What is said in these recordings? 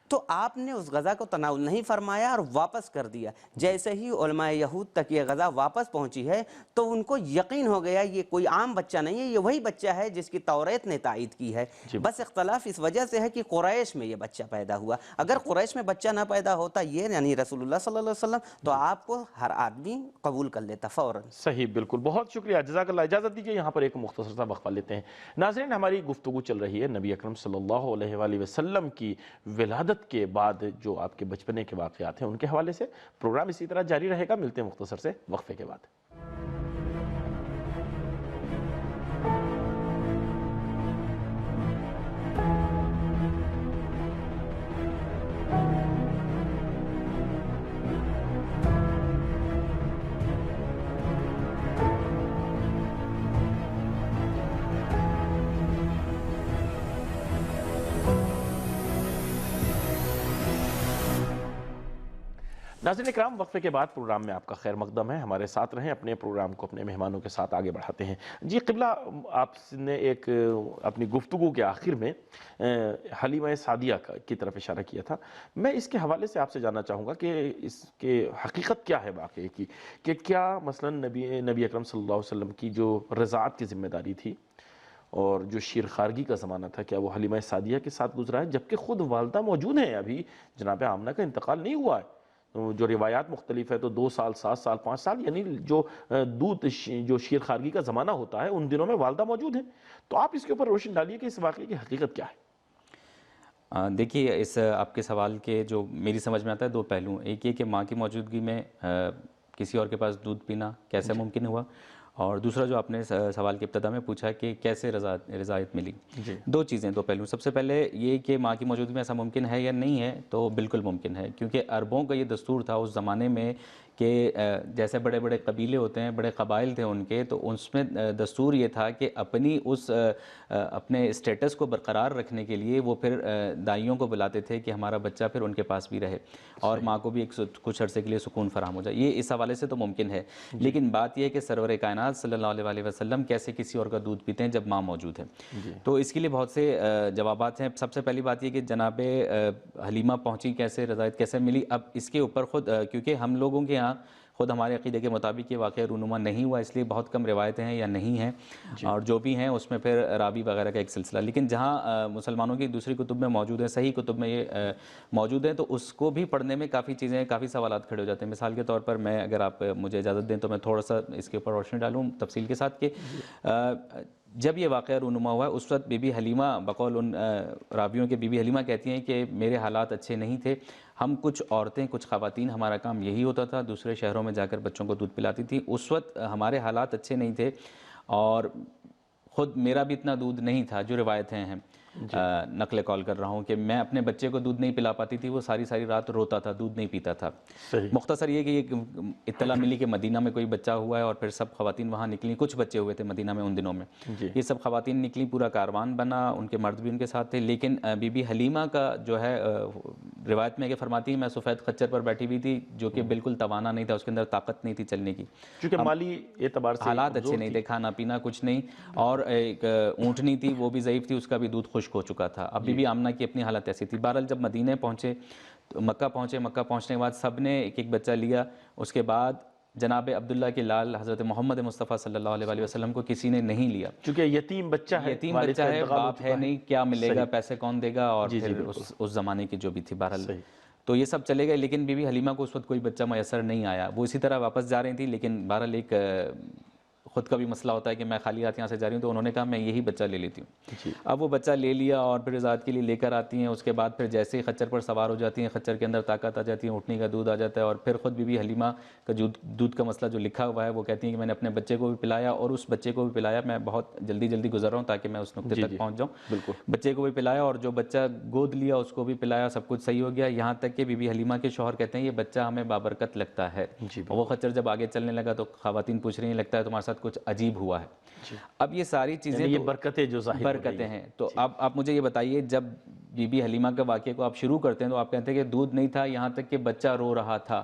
تو آپ نے اس غذا کو تناول نہیں فرمایا اور واپس کر دیا۔ جیسے ہی علماء یہود تک یہ غذا واپس پہنچی ہے تو ان کو یقین ہو گیا یہ کوئی عام بچہ نہیں ہے، یہ وہی بچہ ہے جس کی توریت نے تائید کی ہے۔ بس اختلاف اس وجہ سے ہے کہ قریش میں یہ بچہ پیدا ہوا۔ اگر قریش میں بچہ نہ پیدا ہوتا یہ یعنی رسول اللہ صلی اللہ علیہ وسلم، تو آپ کو ہر آدمی قبول کر لیتا فوراً۔ صحیح، بالکل، بہت شکریہ، جزاک اللہ۔ اجازت دیجیے یہاں پر ایک مختصر سا وقفہ لیتے ہیں۔ ناظرین، ہماری گفتگو چل رہی ہے نبی اکرم صلی اللہ علیہ وآلہ وسلم کی ولادت کے بعد جو آپ کے بچپنے کے واقعات ہیں ان کے حوالے سے۔ پروگرام اسی طرح جاری رہے گا، ملتے ہیں مختصر سے وقفے کے بعد۔ ناظرین اکرام، وقفے کے بعد پروگرام میں آپ کا خیر مقدم ہے، ہمارے ساتھ رہیں، اپنے پروگرام کو اپنے مہمانوں کے ساتھ آگے بڑھاتے ہیں۔ جی قبلہ، آپ نے ایک اپنی گفتگو کے آخر میں حلیمہ سعدیہ کی طرف اشارہ کیا تھا۔ میں اس کے حوالے سے آپ سے جاننا چاہوں گا کہ اس کے حقیقت کیا ہے واقعے کی، کہ کیا مثلا نبی اکرم صلی اللہ علیہ وسلم کی جو رضاعت کی ذمہ داری تھی اور جو شیر خارگی کا زمانہ تھا، کیا وہ حلیمہ سعدیہ کے ساتھ گزرا ہے، جبکہ خود والدہ موجود ہیں، ابھی جناب آمنہ کا انتقال نہیں ہوا ہے؟ جو روایات مختلف ہے تو 2 سال، 7 سال، 5 سال، یعنی جو جو شیر خارگی کا زمانہ ہوتا ہے ان دنوں میں والدہ موجود ہیں۔ تو آپ اس کے اوپر روشن ڈالیے کہ اس واقعے کی حقیقت کیا ہے؟ دیکھیے، اس آپ کے سوال کے جو میری سمجھ میں آتا ہے 2 پہلو۔ ایک یہ کہ ماں کی موجودگی میں کسی اور کے پاس دودھ پینا کیسے ممکن ہوا، اور دوسرا جو آپ نے سوال کی ابتدا میں پوچھا کہ کیسے رضاعت ملی۔ 2 چیزیں، 2 پہلو۔ سب سے پہلے یہ کہ ماں کی موجودگی میں ایسا ممکن ہے یا نہیں ہے، تو بالکل ممکن ہے، کیونکہ عربوں کا یہ دستور تھا اس زمانے میں کہ جیسے بڑے بڑے قبیلے ہوتے ہیں، بڑے قبائل تھے ان کے، تو اس میں دستور یہ تھا کہ اپنے اسٹیٹس کو برقرار رکھنے کے لیے وہ پھر دائیوں کو بلاتے تھے کہ ہمارا بچہ پھر ان کے پاس بھی رہے اور ماں کو بھی ایک کچھ عرصے کے لیے سکون فراہم ہو جائے۔ یہ اس حوالے سے تو ممکن ہے، لیکن بات یہ ہے کہ سرور کائنات صلی اللہ علیہ وسلم کیسے کسی اور کا دودھ پیتے ہیں جب ماں موجود ہے؟ تو اس کے لیے بہت سے جوابات ہیں۔ سب سے پہلی بات یہ کہ جناب حلیمہ پہنچی کیسے، رضاعت کیسے ملی؟ اب اس کے اوپر خود کیونکہ ہم لوگوں کے ہاں خود ہمارے عقیدے کے مطابق یہ واقعہ رونما نہیں ہوا، اس لیے بہت کم روایتیں ہیں یا نہیں ہیں، اور جو بھی ہیں اس میں پھر راوی وغیرہ کا ایک سلسلہ، لیکن جہاں مسلمانوں کی دوسری کتب میں موجود ہے، صحیح کتب میں یہ موجود ہے، تو اس کو بھی پڑھنے میں کافی چیزیں، کافی سوالات کھڑے ہو جاتے ہیں۔ مثال کے طور پر میں، اگر آپ مجھے اجازت دیں تو میں تھوڑا سا اس کے اوپر روشنی ڈالوں تفصیل کے ساتھ، کہ جب یہ واقعہ رونما ہوا اس وقت بی بی حلیمہ، بقول ان راویوں کے، بی بی حلیمہ کہتی ہیں کہ میرے حالات اچھے نہیں تھے، ہم کچھ عورتیں، کچھ خواتین، ہمارا کام یہی ہوتا تھا، دوسرے شہروں میں جا کر بچوں کو دودھ پلاتی تھی، اس وقت ہمارے حالات اچھے نہیں تھے، اور خود میرا بھی اتنا دودھ نہیں تھا، جو روایتیں ہیں نقل قول کر رہا ہوں، کہ میں اپنے بچے کو دودھ نہیں پلا پاتی تھی، وہ ساری ساری رات روتا تھا، دودھ نہیں پیتا تھا۔ مختصر یہ کہ یہ اطلاع ملی کہ مدینہ میں کوئی بچہ ہوا ہے، اور پھر سب خواتین وہاں نکلیں، کچھ بچے ہوئے تھے مدینہ میں ان دنوں میں، یہ سب خواتین نکلیں، پورا کاروان بنا، ان کے مرد بھی ان کے ساتھ تھے، لیکن بی بی حلیمہ کا جو ہے روایت میں کہ فرماتی ہے میں سفید خچر پر بیٹھی ہوئی تھی، جو کہ بالکل توانا نہیں تھا، اس کے اندر طاقت نہیں تھی چلنے کی، کیونکہ مالی اعتبار سے حالات اچھے نہیں تھے، کھانا پینا کچھ نہیں، اور ایک اونٹنی تھی وہ بھی ضعیف تھی، اس کا بھی دودھ خشک ہو چکا تھا۔ اب بی بی آمنہ کی اپنی حالت ایسی تھی۔ بہرحال جب مدینہ پہنچے، مکہ پہنچے، مکہ پہنچنے کے بعد سب نے ایک ایک بچہ لیا، اس کے بعد جناب عبداللہ کے لال حضرت محمد مصطفیٰ صلی اللہ علیہ وسلم کو کسی نے نہیں لیا، چونکہ یتیم بچہ ہے، یتیم بچہ ہے، باپ ہے نہیں، کیا ملے گا، پیسے کون دے گا، اور پھر اس زمانے کی جو بھی تھی، بہرحال تو یہ سب چلے گئے، لیکن بی بی حلیمہ کو اس وقت کوئی بچہ میسر نہیں آیا، وہ اسی طرح واپس جا رہی تھی، لیکن بہرحال ایک خود کا بھی مسئلہ ہوتا ہے کہ میں خالی ہاتھ یہاں سے جا رہی ہوں، تو انہوں نے کہا میں یہی بچہ لے لیتی ہوں۔ اب وہ بچہ لے لیا اور پھر رضاعت کے لیے لے کر آتی ہیں، اس کے بعد پھر جیسے ہی خچر پر سوار ہو جاتی ہیں، خچر کے اندر طاقت آ جاتی ہے، اونٹنی کا دودھ آ جاتا ہے، اور پھر خود بی بی حلیمہ کا دودھ کا مسئلہ جو لکھا ہوا ہے، وہ کہتی ہیں کہ میں نے اپنے بچے کو بھی پلایا اور اس بچے کو بھی پلایا، میں بہت جلدی جلدی گزر رہا ہوں تاکہ میں اس نقطے تک پہنچ جاؤں، بچے کو بھی پلایا اور جو بچہ گود لیا اس کو بھی پلایا، سب کچھ صحیح ہو گیا، یہاں تک کہ بی بی حلیمہ کے شوہر کہتے ہیں یہ بچہ ہمیں بابرکت لگتا ہے۔ وہ خچر جب آگے چلنے لگا تو خواتین پوچھ رہی ہیں لگتا ہے تمہارے ساتھ کچھ عجیب ہوا ہے۔ اب یہ ساری چیزیں یہ برکتیں جو ظاہر برکتیں ہیں، تو اب آپ مجھے یہ بتائیے، جب بی بی حلیمہ کے واقعے کو آپ شروع کرتے ہیں تو آپ کہتے ہیں کہ دودھ نہیں تھا، یہاں تک کہ بچہ رو رہا تھا،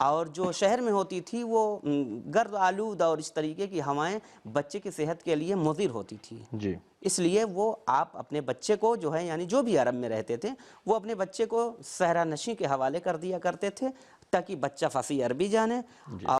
اور جو شہر میں ہوتی تھی وہ گرد آلود اور اس طریقے کی ہوائیں بچے کی صحت کے لیے مضر ہوتی تھی. جی اس لیے وہ آپ اپنے بچے کو جو ہے یعنی جو بھی عرب میں رہتے تھے وہ اپنے بچے کو صحرا نشیں کے حوالے کر دیا کرتے تھے تاکہ بچہ فصیح عربی جانے.